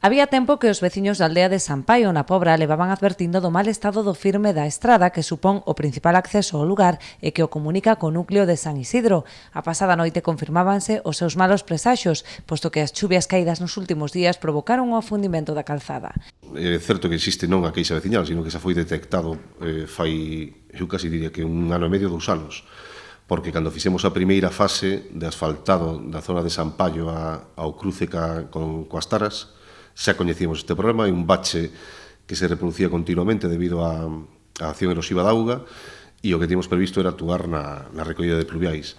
Había tempo que os veciños da aldea de San Paio na Pobra levaban advertindo do mal estado do firme da estrada que supón o principal acceso ao lugar e que o comunica co núcleo de San Isidro. A pasada noite confirmábanse os seus malos presaxos, posto que as chuvias caídas nos últimos días provocaron o afundimento da calzada. É certo que existe non a queixa veciñal, sino que xa foi detectado eu casi diría que 1 ano e medio, 2 anos, porque cando fixemos a primeira fase de asfaltado da zona de San Paio ao cruce coas Taras, xa coñecíamos este problema, é un bache que se reproducía continuamente debido á acción erosiva da auga e o que tínhamos previsto era actuar na recollida de pluviais.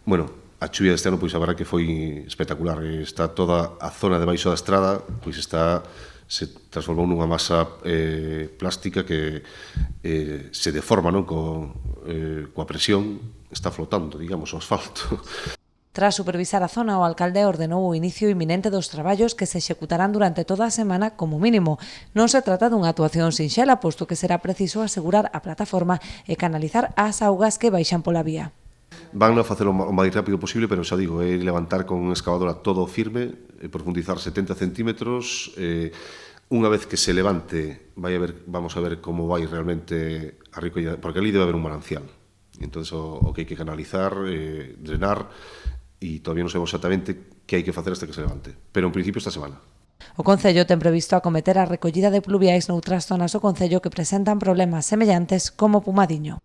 Bueno, a chuvia deste ano, pois a verdade que foi espectacular. Está toda a zona debaixo da estrada, pois se transformou nunha masa plástica que se deforma, non, coa presión, está flotando, digamos, o asfalto. Tras supervisar a zona, o alcalde ordenou o inicio inminente dos traballos que se executarán durante toda a semana como mínimo. Non se trata dunha actuación sinxela, posto que será preciso asegurar a plataforma e canalizar as augas que baixan pola vía. Van a facelo o máis rápido posible, pero xa digo, é levantar con excavadora todo firme, profundizar 70 centímetros. Unha vez que se levante, vamos a ver como vai realmente a recollida, porque ali debe haber un manancial. Entón, o que hai que canalizar, drenar, e todavía non sabemos exactamente que hai que facer hasta que se levante. Pero, en principio, esta semana. O Concello ten previsto acometer a recollida de pluviais noutras zonas do Concello que presentan problemas semellantes como Pumadiño.